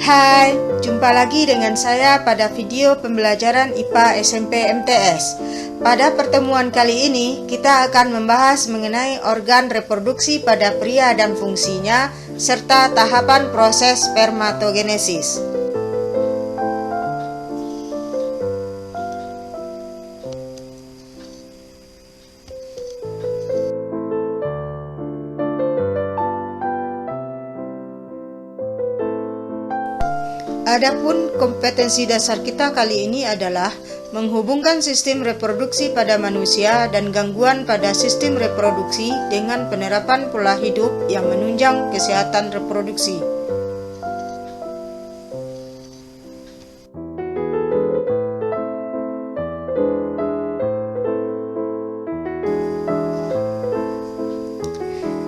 Hai, jumpa lagi dengan saya pada video pembelajaran IPA SMP MTS. Pada pertemuan kali ini, kita akan membahas mengenai organ reproduksi pada pria dan fungsinya, serta tahapan proses spermatogenesis. Adapun kompetensi dasar kita kali ini adalah menghubungkan sistem reproduksi pada manusia dan gangguan pada sistem reproduksi dengan penerapan pola hidup yang menunjang kesehatan reproduksi.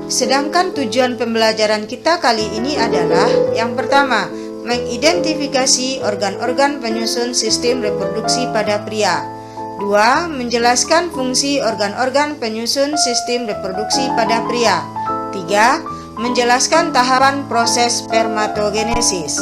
Sedangkan tujuan pembelajaran kita kali ini adalah yang pertama, mengidentifikasi organ-organ penyusun sistem reproduksi pada pria. 2. Menjelaskan fungsi organ-organ penyusun sistem reproduksi pada pria. 3. Menjelaskan tahapan proses spermatogenesis.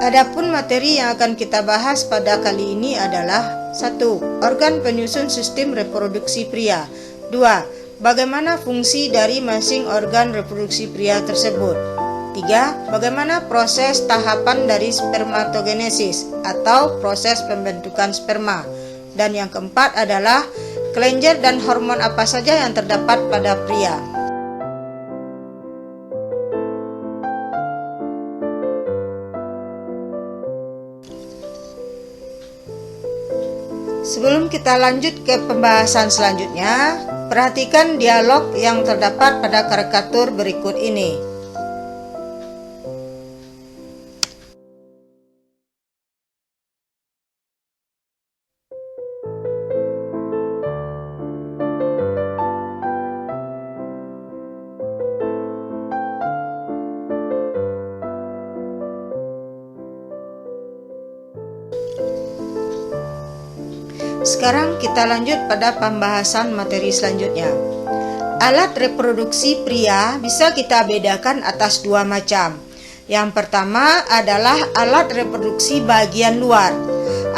Adapun materi yang akan kita bahas pada kali ini adalah 1. Organ penyusun sistem reproduksi pria. 2. Bagaimana fungsi dari masing organ reproduksi pria tersebut. 3. Bagaimana proses tahapan dari spermatogenesis atau proses pembentukan sperma. Dan yang keempat adalah kelenjar dan hormon apa saja yang terdapat pada pria. Sebelum kita lanjut ke pembahasan selanjutnya, perhatikan dialog yang terdapat pada karikatur berikut ini. Sekarang kita lanjut pada pembahasan materi selanjutnya. Alat reproduksi pria bisa kita bedakan atas dua macam. Yang pertama adalah alat reproduksi bagian luar.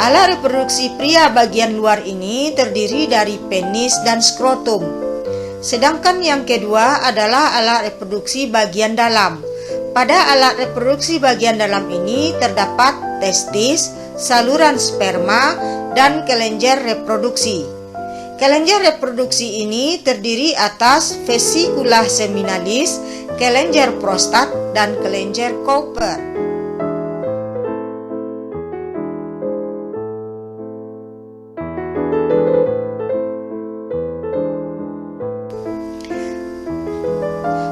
Alat reproduksi pria bagian luar ini terdiri dari penis dan skrotum. Sedangkan yang kedua adalah alat reproduksi bagian dalam. Pada alat reproduksi bagian dalam ini terdapat testis, saluran sperma, dan kelenjar reproduksi. Kelenjar reproduksi ini terdiri atas vesicula seminalis, kelenjar prostat, dan kelenjar Cowper.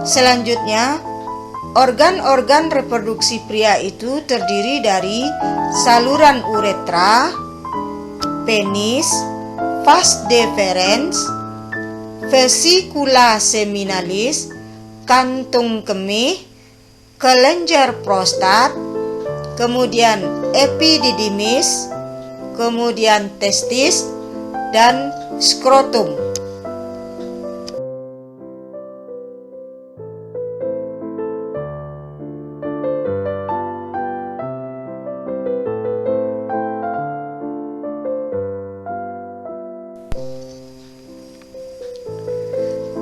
Selanjutnya, organ-organ reproduksi pria itu terdiri dari saluran uretra, penis, vas deferens, vesicula seminalis, kantung kemih, kelenjar prostat, kemudian epididymis, kemudian testis, dan skrotum.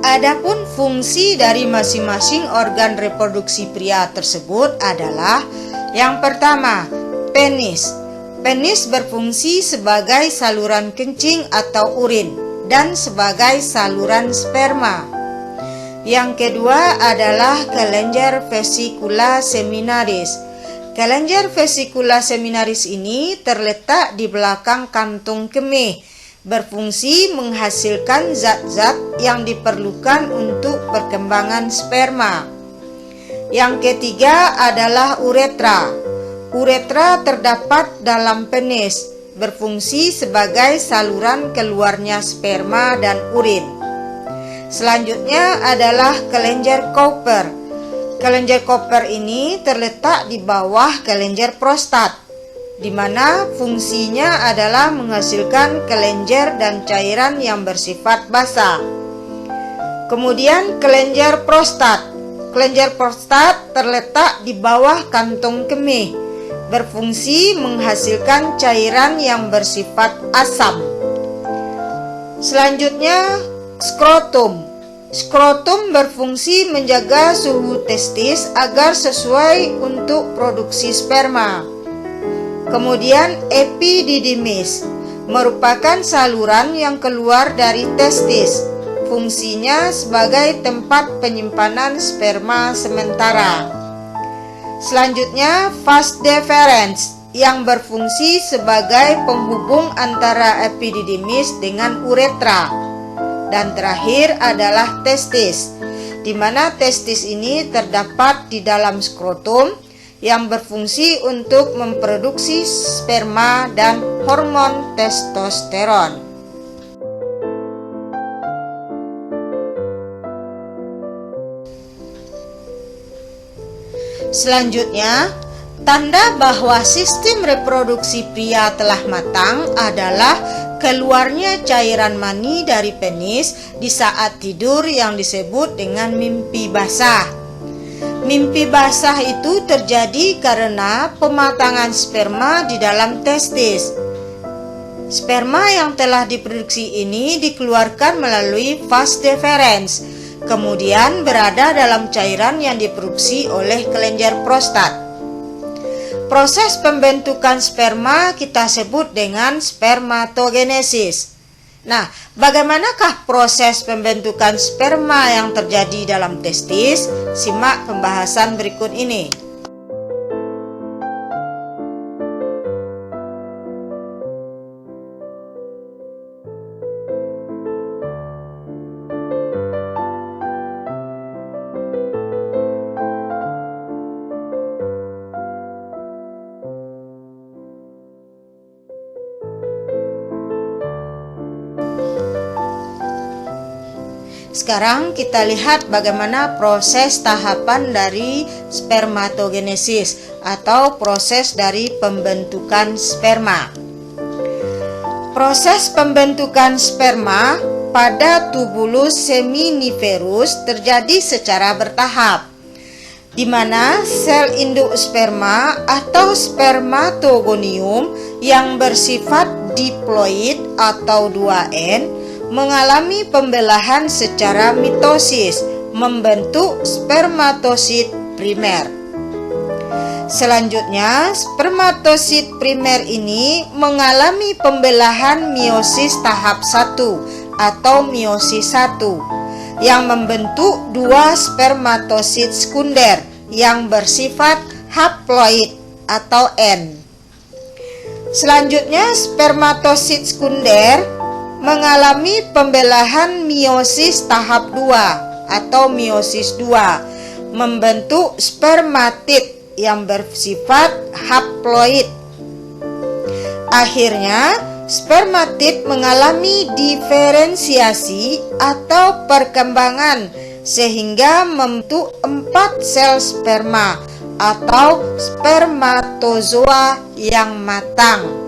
Adapun fungsi dari masing-masing organ reproduksi pria tersebut adalah yang pertama, penis. Penis berfungsi sebagai saluran kencing atau urin dan sebagai saluran sperma. Yang kedua adalah kelenjar vesicula seminaris. Kelenjar vesicula seminaris ini terletak di belakang kantung kemih, berfungsi menghasilkan zat-zat yang diperlukan untuk perkembangan sperma. Yang ketiga adalah uretra. Uretra terdapat dalam penis, berfungsi sebagai saluran keluarnya sperma dan urin. Selanjutnya adalah kelenjar Cowper. Kelenjar Cowper ini terletak di bawah kelenjar prostat. di mana fungsinya adalah menghasilkan kelenjar dan cairan yang bersifat basah. Kemudian kelenjar prostat. Kelenjar prostat terletak di bawah kantong kemih, berfungsi menghasilkan cairan yang bersifat asam. Selanjutnya, skrotum. Skrotum berfungsi menjaga suhu testis agar sesuai untuk produksi sperma. Kemudian epididymis merupakan saluran yang keluar dari testis. Fungsinya sebagai tempat penyimpanan sperma sementara. Selanjutnya vas deferens yang berfungsi sebagai penghubung antara epididymis dengan uretra. Dan terakhir adalah testis, di mana testis ini terdapat di dalam skrotum yang berfungsi untuk memproduksi sperma dan hormon testosteron. Selanjutnya, tanda bahwa sistem reproduksi pria telah matang adalah keluarnya cairan mani dari penis di saat tidur yang disebut dengan mimpi basah. Mimpi basah itu terjadi karena pematangan sperma di dalam testis. Sperma yang telah diproduksi ini dikeluarkan melalui vas deferens, kemudian berada dalam cairan yang diproduksi oleh kelenjar prostat. Proses pembentukan sperma kita sebut dengan spermatogenesis. Nah, bagaimanakah proses pembentukan sperma yang terjadi dalam testis? Simak pembahasan berikut ini. Sekarang kita lihat bagaimana proses tahapan dari spermatogenesis atau proses dari pembentukan sperma. Proses pembentukan sperma pada tubulus seminiferus terjadi secara bertahap, di mana sel induk sperma atau spermatogonium yang bersifat diploid atau 2N mengalami pembelahan secara mitosis, membentuk spermatosit primer. Selanjutnya, spermatosit primer ini mengalami pembelahan meiosis tahap 1 atau meiosis 1 yang membentuk dua spermatosit sekunder yang bersifat haploid atau N. Selanjutnya, spermatosit sekunder mengalami pembelahan meiosis tahap 2 atau meiosis 2 membentuk spermatid yang bersifat haploid. Akhirnya, spermatid mengalami diferensiasi atau perkembangan sehingga membentuk 4 sel sperma atau spermatozoa yang matang.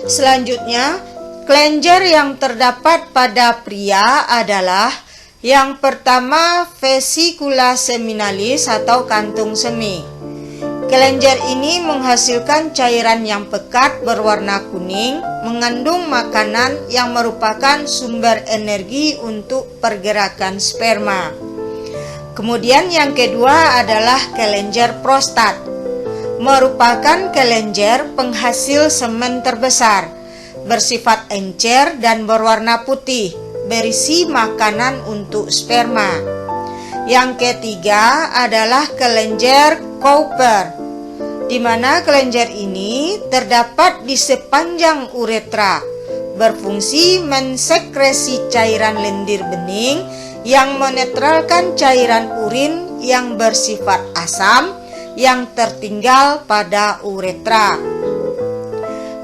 Selanjutnya, kelenjar yang terdapat pada pria adalah yang pertama vesicula seminalis atau kantung semih. Kelenjar ini menghasilkan cairan yang pekat berwarna kuning, mengandung makanan yang merupakan sumber energi untuk pergerakan sperma. Kemudian yang kedua adalah kelenjar prostat. Merupakan kelenjar penghasil semen terbesar, bersifat encer dan berwarna putih, berisi makanan untuk sperma. Yang ketiga adalah kelenjar Cowper, di mana kelenjar ini terdapat di sepanjang uretra, berfungsi mensekresi cairan lendir bening yang menetralkan cairan urin yang bersifat asam yang tertinggal pada uretra.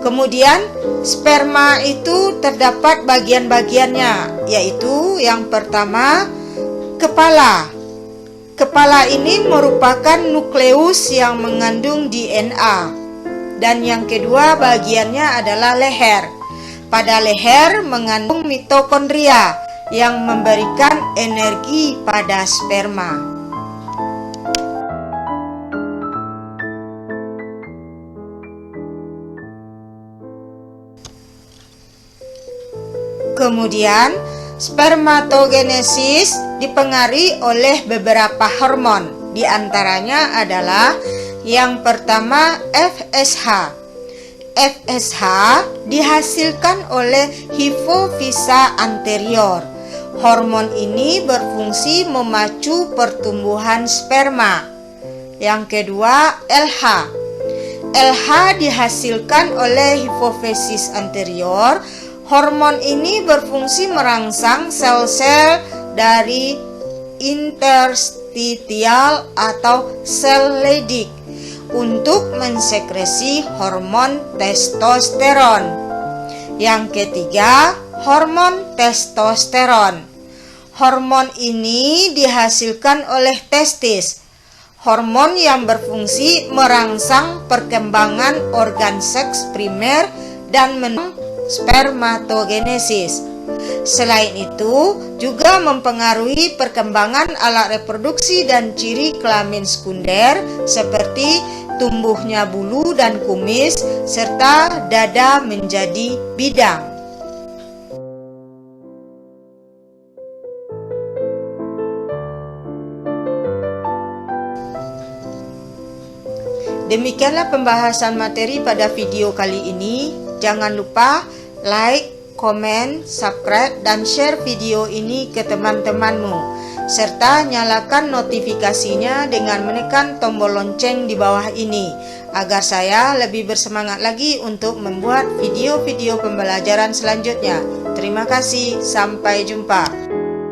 Kemudian sperma itu terdapat bagian-bagiannya, yaitu yang pertama kepala. Kepala ini merupakan nukleus yang mengandung DNA. Dan yang kedua bagiannya adalah leher. Pada leher mengandung mitokondria yang memberikan energi pada sperma. Kemudian, spermatogenesis dipengaruhi oleh beberapa hormon. Di antaranya adalah yang pertama FSH. FSH dihasilkan oleh hipofisa anterior. Hormon ini berfungsi memacu pertumbuhan sperma. Yang kedua, LH. LH dihasilkan oleh hipofisis anterior. Hormon ini berfungsi merangsang sel-sel dari interstitial atau sel leydig untuk mensekresi hormon testosteron. Yang ketiga, hormon testosteron. Hormon ini dihasilkan oleh testis. Hormon yang berfungsi merangsang perkembangan organ seks primer dan spermatogenesis. Selain itu, juga mempengaruhi perkembangan alat reproduksi dan ciri kelamin sekunder seperti tumbuhnya bulu dan kumis serta dada menjadi bidang. Demikianlah pembahasan materi pada video kali ini. Jangan lupa like, komen, subscribe, dan share video ini ke teman-temanmu, serta nyalakan notifikasinya dengan menekan tombol lonceng di bawah ini, agar saya lebih bersemangat lagi untuk membuat video-video pembelajaran selanjutnya. Terima kasih, sampai jumpa.